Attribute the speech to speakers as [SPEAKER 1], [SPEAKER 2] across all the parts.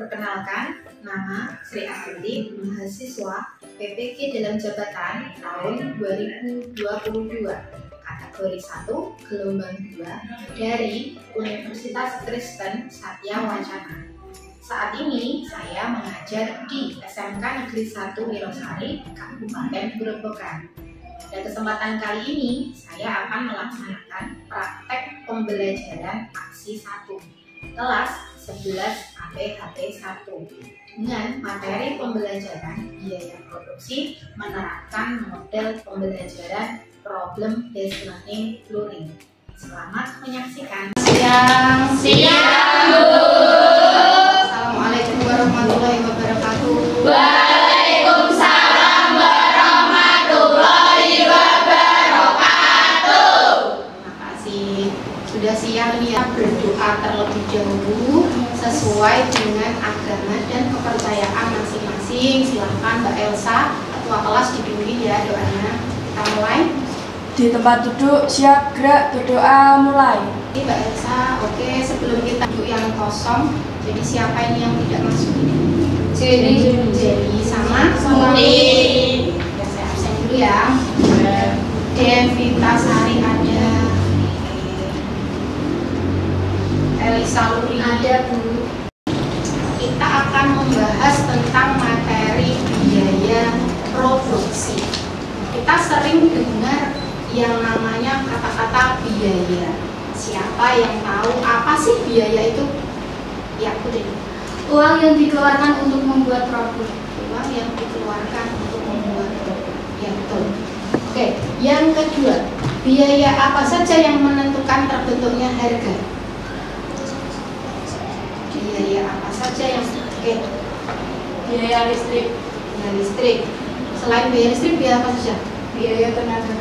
[SPEAKER 1] Perkenalkan, nama Sri Astuti, mahasiswa PPK dalam jabatan tahun 2022, kategori 1, gelombang 2 dari Universitas Kristen Satya Wacana. Saat ini saya mengajar di SMK Negeri 1 Wirosari, Kabupaten Grobogan. Pada kesempatan kali ini, saya akan melaksanakan praktek pembelajaran aksi 1, kelas 11 APHP 1 dengan materi pembelajaran biaya produksi menerapkan model pembelajaran problem based learning. Selamat menyaksikan.
[SPEAKER 2] Siang.
[SPEAKER 1] Assalamualaikum warahmatullahi wabarakatuh.
[SPEAKER 2] Waalaikumsalam warahmatullahi wabarakatuh.
[SPEAKER 1] Terima kasih. Sudah siang nih ya, berdoa terlebih dahulu sesuai dengan agama dan kepercayaan masing-masing. Silahkan Mbak Elsa, ketua kelas, dipimpin ya doanya. Kita mulai.
[SPEAKER 3] Di tempat duduk, siap, gerak, berdoa, mulai.
[SPEAKER 1] Oke Mbak Elsa, oke, sebelum kita duduk yang kosong, jadi siapa ini yang tidak masuk ini? Jadi sama
[SPEAKER 2] Muni.
[SPEAKER 1] Ya, saya absen dulu ya. Devita Sari ada. Elisa Luri ada, Bu. Kita akan membahas tentang materi biaya produksi. Kita sering dengar yang namanya kata-kata biaya. Siapa yang tahu apa sih biaya itu? Ya, aku deh.
[SPEAKER 2] Uang yang dikeluarkan untuk membuat produk.
[SPEAKER 1] Uang yang dikeluarkan untuk membuat produk. Ya, betul. Oke, yang kedua, biaya apa saja yang menentukan terbentuknya harga? Biaya apa saja yang
[SPEAKER 3] Biaya listrik,
[SPEAKER 1] biaya listrik. Selain biaya listrik, biaya apa saja?
[SPEAKER 3] biaya tenaga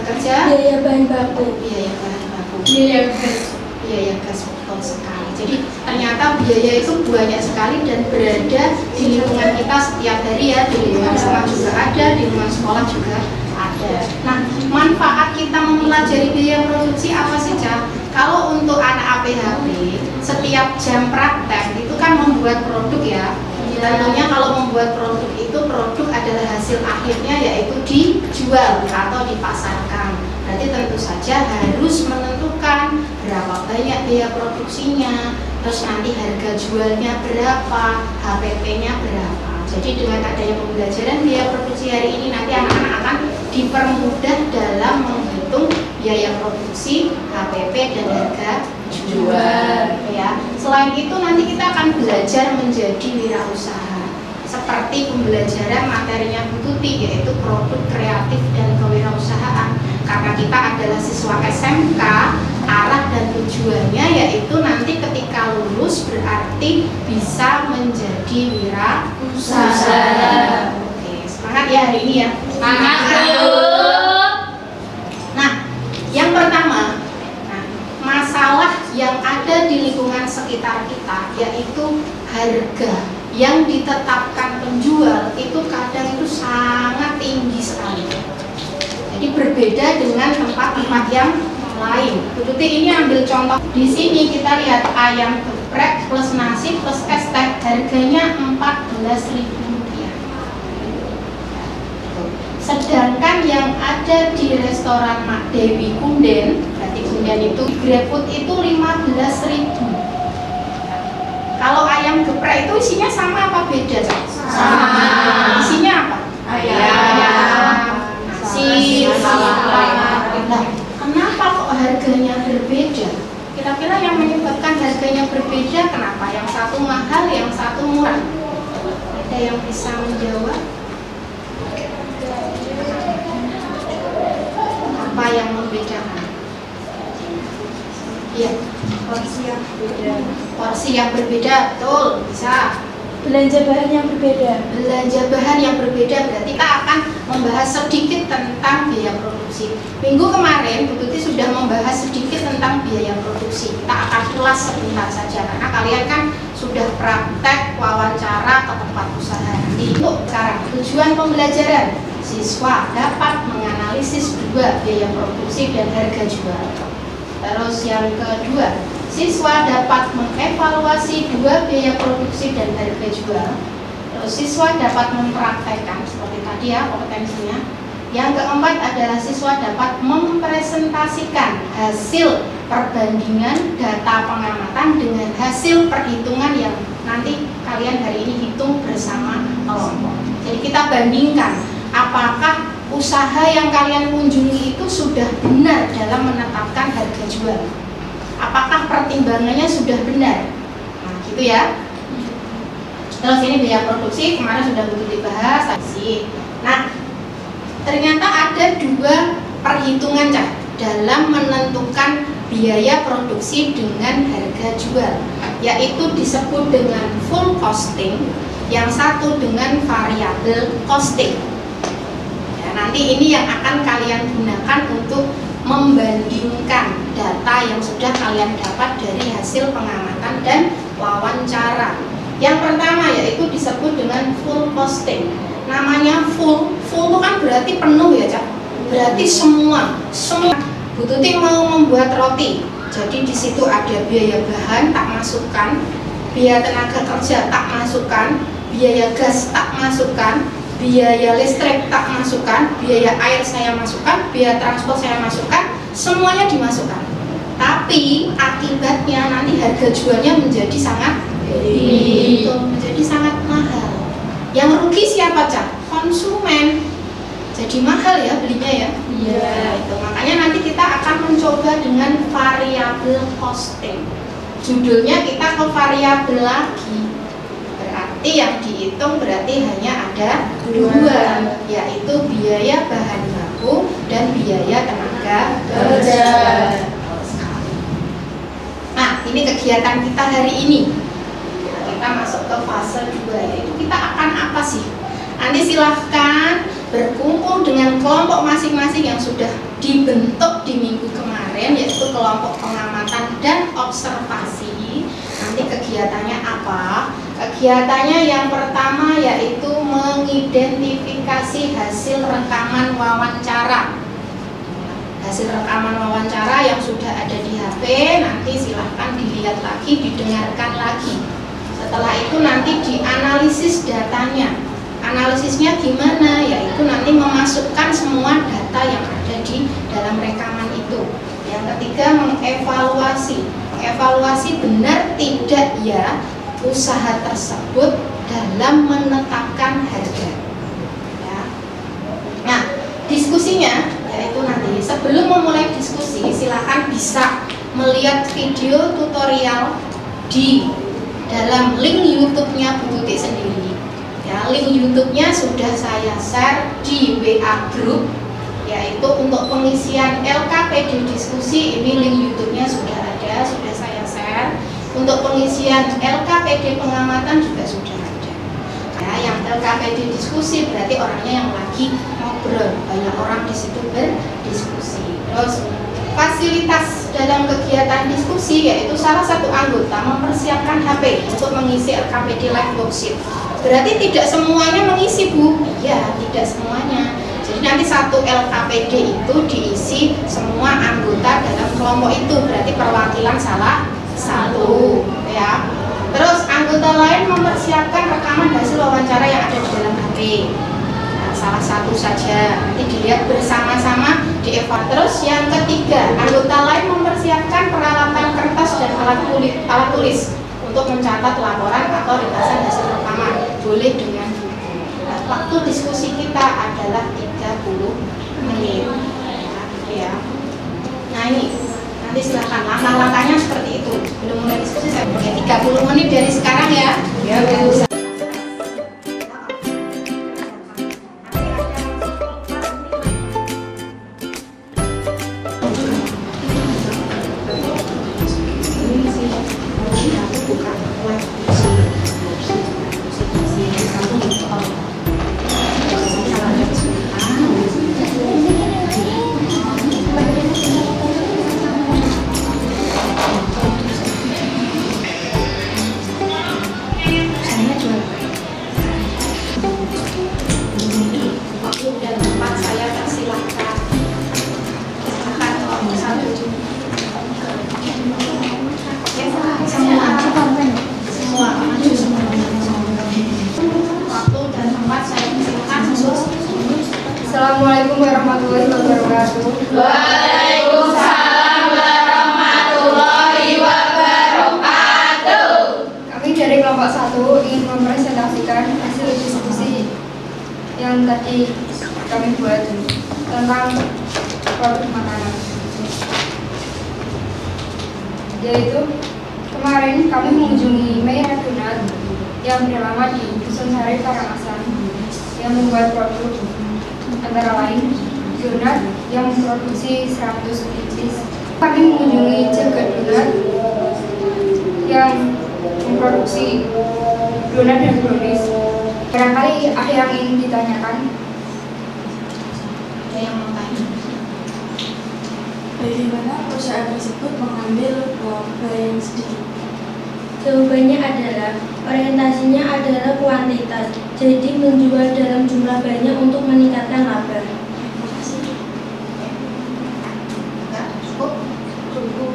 [SPEAKER 3] kerja,
[SPEAKER 1] Biaya
[SPEAKER 3] bahan baku,
[SPEAKER 1] biaya bahan baku,
[SPEAKER 3] biaya gas.
[SPEAKER 1] biaya gas, betul sekali. Jadi ternyata biaya itu banyak sekali dan berada di lingkungan kita setiap hari ya. Di lingkungan rumah juga ada, di lingkungan sekolah juga ada. Nah, manfaat kita mempelajari biaya produksi apa sih, Cak? Kalau untuk anak APHP, setiap jam praktek itu kan membuat produk ya. Tentunya kalau membuat produk itu, produk adalah hasil akhirnya yaitu dijual atau dipasarkan. Berarti tentu saja harus menentukan berapa banyak biaya produksinya, terus nanti harga jualnya berapa, HPP-nya berapa. Jadi dengan adanya pembelajaran biaya produksi hari ini, nanti anak-anak akan dipermudah dalam menghitung biaya produksi, HPP, dan harga jual. Ya. Selain itu nanti kita akan belajar menjadi wirausaha. Seperti pembelajaran materinya Bu Tuti, yaitu produk kreatif dan kewirausahaan. Karena kita adalah siswa SMK, arah dan tujuannya yaitu nanti ketika lulus berarti bisa menjadi wirausaha. Oke, semangat ya hari ini ya.
[SPEAKER 2] Semangat, Bu.
[SPEAKER 1] Nah, yang pertama, masalah yang ada di lingkungan sekitar kita yaitu harga yang ditetapkan penjual itu kadang itu sangat tinggi sekali. Jadi berbeda dengan tempat-tempat yang lain. Bu Tuti ini ambil contoh. Di sini kita lihat ayam geprek plus nasi plus es teh harganya Rp14.000. Sedangkan yang ada di restoran Mak Dewi Kunden, berarti Kunden itu GrabFood itu Rp15.000. Kalau ayam geprek itu isinya sama apa beda, Cak?
[SPEAKER 2] Sama.
[SPEAKER 1] Isinya apa? Ayam, nasi, salad. Nah, kenapa kok harganya berbeda? Kira-kira yang menyebabkan harganya berbeda kenapa? Yang satu mahal, yang satu murah. Ada yang bisa menjawab? Apa yang membedakan? Iya,
[SPEAKER 3] Porsi yang berbeda,
[SPEAKER 1] porsi yang berbeda, betul, bisa.
[SPEAKER 3] belanja bahan yang berbeda,
[SPEAKER 1] Belanja bahan yang berbeda, berarti kita akan membahas sedikit tentang biaya produksi. Minggu kemarin Bu Tuti sudah membahas sedikit tentang biaya produksi. Kita akan ulas sebentar saja karena kalian kan sudah praktek wawancara ke tempat usaha. Untuk sekarang tujuan pembelajaran, siswa dapat menganalisis dua biaya produksi dan harga jual. Terus yang kedua, siswa dapat mengevaluasi dua biaya produksi dan harga jual. Terus siswa dapat mempraktekkan seperti tadi ya kompetensinya. Yang keempat adalah siswa dapat mempresentasikan hasil perbandingan data pengamatan dengan hasil perhitungan yang nanti kalian hari ini hitung bersama kelompok. Jadi kita bandingkan apakah usaha yang kalian kunjungi itu sudah benar dalam menetapkan harga jual. Apakah pertimbangannya sudah benar? Nah, gitu ya. Terus ini biaya produksi kemarin sudah begitu dibahas. Nah, ternyata ada dua perhitungan dalam menentukan biaya produksi dengan harga jual, yaitu disebut dengan full costing, yang satu dengan variable costing. Ya, nanti ini yang akan kalian gunakan untuk membandingkan data yang sudah kalian dapat dari hasil pengamatan dan wawancara. Yang pertama yaitu disebut dengan full costing. Namanya full itu kan berarti penuh ya Cak. Berarti semua. Bu Tuti mau membuat roti, jadi di situ ada biaya bahan tak masukkan, biaya tenaga kerja tak masukkan, biaya gas tak masukkan, biaya listrik tak masukkan, biaya air saya masukkan, biaya transport saya masukkan, semuanya dimasukkan. Tapi akibatnya nanti harga jualnya menjadi sangat menjadi sangat mahal. Yang rugi siapa Cak? Konsumen. Jadi mahal ya belinya ya. Iya. Itu makanya nanti kita akan mencoba dengan variable costing. Judulnya kita ke variabel lagi. Berarti yang dihitung berarti hanya ada dua, yaitu biaya bahan baku dan biaya tenaga kerja. Nah, ini kegiatan kita hari ini. Kita masuk ke fase 2, yaitu kita akan apa sih? Nanti silahkan berkumpul dengan kelompok masing-masing yang sudah dibentuk di minggu kemarin, yaitu kelompok pengamatan dan observasi. Nanti kegiatannya apa? Kegiatannya yang pertama yaitu mengidentifikasi hasil rekaman wawancara. Hasil rekaman wawancara yang sudah ada di HP nanti silahkan dilihat lagi, didengarkan lagi. Setelah itu nanti dianalisis datanya. Analisisnya gimana? Yaitu nanti memasukkan semua data yang ada di dalam rekaman itu. Yang ketiga mengevaluasi. Evaluasi benar tidak ya usaha tersebut dalam menetapkan harga. Ya. Nah, diskusinya yaitu nanti sebelum memulai diskusi silakan bisa melihat video tutorial di dalam link YouTube-nya Bu Tuti sendiri. Ya, link YouTube-nya sudah saya share di WA group, yaitu untuk pengisian LKPD diskusi. Ini link YouTube-nya sudah ada, sudah saya share. Untuk pengisian LKPD pengamatan juga sudah ada. Ya, yang LKPD diskusi berarti orangnya yang lagi ngobrol, banyak orang di situ berdiskusi. Terus fasilitas dalam kegiatan diskusi yaitu salah satu anggota mempersiapkan HP untuk mengisi LKPD live worksheet. Berarti tidak semuanya mengisi Bu? Iya, tidak semuanya. Jadi nanti satu LKPD itu diisi semua anggota dalam kelompok itu, berarti perwakilan salah satu ya. Terus anggota lain mempersiapkan rekaman hasil wawancara yang ada di dalam HP. Nah, salah satu saja, nanti dilihat bersama-sama dievaluasi. Terus yang ketiga, anggota lain mempersiapkan peralatan kertas dan alat tulis untuk mencatat laporan atau ringkasan hasil rekaman, boleh dengan buku. Nah, waktu diskusi kita adalah 30 menit ya. Nah ini nanti silahkan langkah-langkahnya seperti itu. Belum mulai diskusi saya pakai 30 menit dari sekarang ya. Ya, saya
[SPEAKER 3] wabarakatuh.
[SPEAKER 2] Waalaikumsalam warahmatullahi wabarakatuh.
[SPEAKER 3] Kami dari kelompok 1 ingin mempresentasikan hasil diskusi yang tadi kami buat tentang produk makanan. Yaitu kemarin kami mengunjungi Meira Donat yang beralamat di Dusun Sari Karangasem yang membuat produk antara lain donat yang memproduksi 100 pieces. Kami mengunjungi Jagat Donat yang memproduksi donat dan brownies. Barangkali ada yang ingin ditanyakan.
[SPEAKER 1] Ada yang mau tanya?
[SPEAKER 3] Bagaimana perusahaan tersebut mengambil biaya yang sedikit?
[SPEAKER 2] Jawabannya adalah orientasinya adalah kuantitas, jadi menjual dalam jumlah banyak untuk meningkatkan laba.
[SPEAKER 1] Enggak? Cukup? Cukup.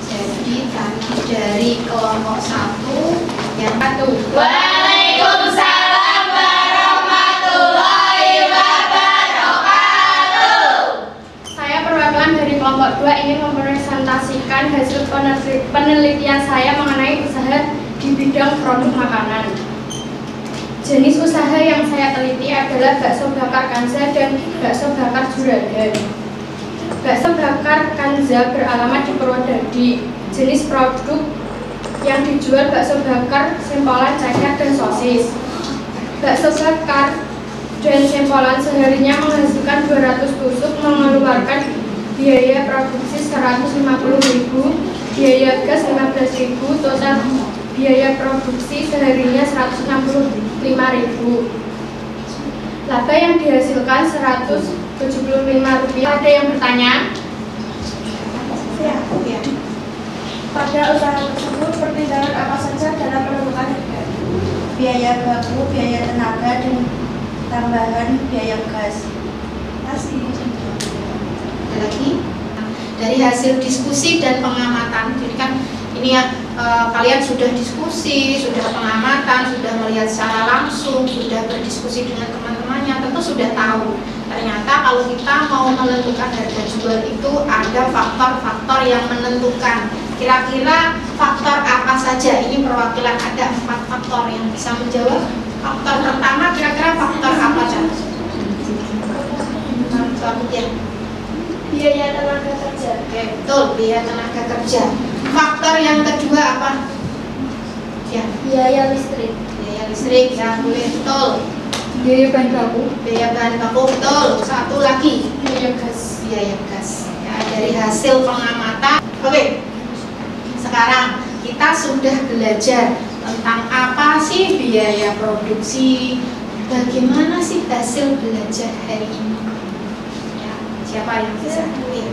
[SPEAKER 1] Jadi tadi dari kelompok 1 yang satu.
[SPEAKER 2] Waalaikumsalam warahmatullahi wabarakatuh.
[SPEAKER 4] Saya perwakilan dari kelompok 2 ingin mempresentasikan hasil penelitian saya mengenai usaha di bidang produk makanan. Jenis usaha yang saya teliti adalah bakso bakar Kanza dan bakso bakar Juragan. Bakso bakar Kanza beralamat di Purwodadi. Jenis produk yang dijual bakso bakar, sempolan, cacat, dan sosis. Bakso bakar dan sempolan seharinya menghasilkan 200 tusuk, mengeluarkan biaya produksi 150.000, biaya gas 15.000, total biaya produksi seharinya 165.000. Laba yang dihasilkan 175 rupiah. Ada yang bertanya?
[SPEAKER 1] Ya.
[SPEAKER 3] Pada usaha tersebut pertimbangan apa saja dalam menentukan harga? Biaya baku, biaya tenaga, dan tambahan biaya gas.
[SPEAKER 1] Ada lagi? Dari hasil diskusi dan pengamatan, jadi kan ini ya kalian sudah diskusi, sudah pengamatan, sudah melihat secara langsung, sudah berdiskusi dengan teman-temannya, tentu sudah tahu. Ternyata kalau kita mau menentukan harga jual itu ada faktor-faktor yang menentukan. Kira-kira faktor apa saja? Ini perwakilan ada 4 faktor yang bisa menjawab. Faktor pertama kira-kira faktor apa saja? Ya.
[SPEAKER 4] Biaya tenaga kerja.
[SPEAKER 1] Oke, betul, biaya tenaga kerja. Faktor yang kedua apa? Ya,
[SPEAKER 4] Biaya listrik.
[SPEAKER 1] biaya listrik, ya boleh, betul.
[SPEAKER 3] Biaya bahan baku.
[SPEAKER 1] Biaya bahan baku, betul. Satu lagi,
[SPEAKER 4] Biaya gas.
[SPEAKER 1] biaya gas. Ya, dari hasil pengamatan. Oke, sekarang kita sudah belajar tentang apa sih biaya produksi, bagaimana sih hasil belajar hari ini. Ya, siapa yang bisa? Iya.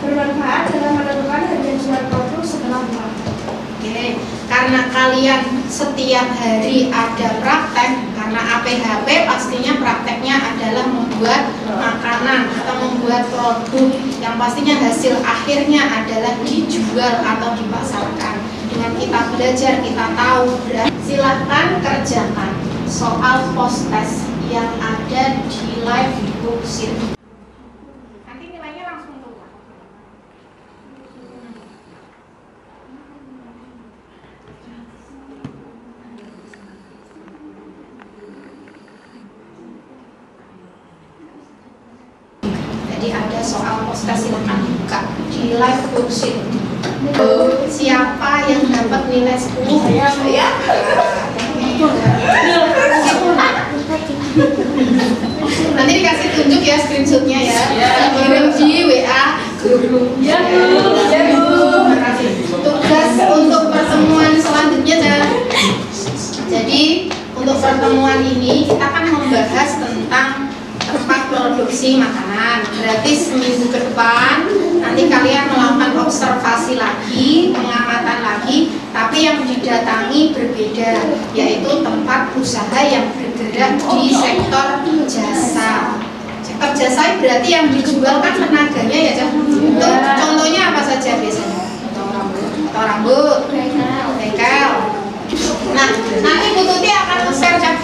[SPEAKER 3] Bermanfaat dalam menentukan harga jual produk setelah memakai.
[SPEAKER 1] Oke, karena kalian setiap hari ada praktek, karena APHP pastinya prakteknya adalah membuat makanan atau membuat produk yang pastinya hasil akhirnya adalah dijual atau dipasarkan. Dengan kita belajar, kita tahu, silahkan kerjakan soal post test yang ada di live worksheet. Nanti nilainya langsung keluar. Jadi ada soal post test, silahkan buka di live worksheet. Siapa yang dapat nilai 10? Saya. Nanti dikasih tunjuk ya screenshotnya ya. Kirim di WA grup. Ya Bu. Terima kasih. Tugas untuk pertemuan selanjutnya adalah, jadi untuk pertemuan ini kita akan membahas tentang tempat produksi makanan. Berarti seminggu ke depan nanti kalian melakukan observasi lagi, pengamatan lagi, tapi yang didatangi berbeda, yaitu tempat usaha yang bergerak di sektor jasa. Sektor jasa berarti yang dijual kan tenaganya ya, Cak? Itu contohnya apa saja biasanya? Potong rambut, bengkel. Nah, nanti Bu Tuti akan nge-share,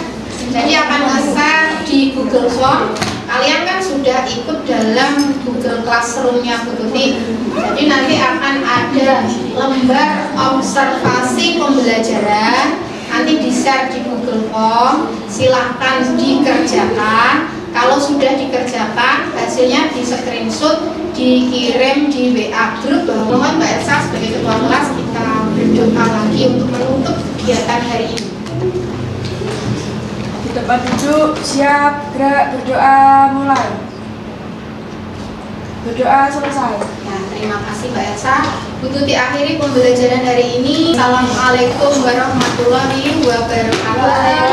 [SPEAKER 1] jadi akan nge-share di Google Form. Kalian kan sudah ikut dalam Google Classroom-nya Bu Tuti. Jadi nanti akan ada lembar observasi pembelajaran. Nanti di-share di Google Form. Silahkan dikerjakan. Kalau sudah dikerjakan, hasilnya di screenshot, dikirim di WA grup. Mohon Mbak Elsa sebagai ketua kelas kita berdoa lagi untuk menutup kegiatan hari ini.
[SPEAKER 3] Di tempat duduk, siap, gerak, berdoa, mulai. Berdoa selesai.
[SPEAKER 1] Ya, terima kasih Mbak Elsa. Bu Tuti akhiri pembelajaran hari ini. Assalamualaikum warahmatullahi wabarakatuh.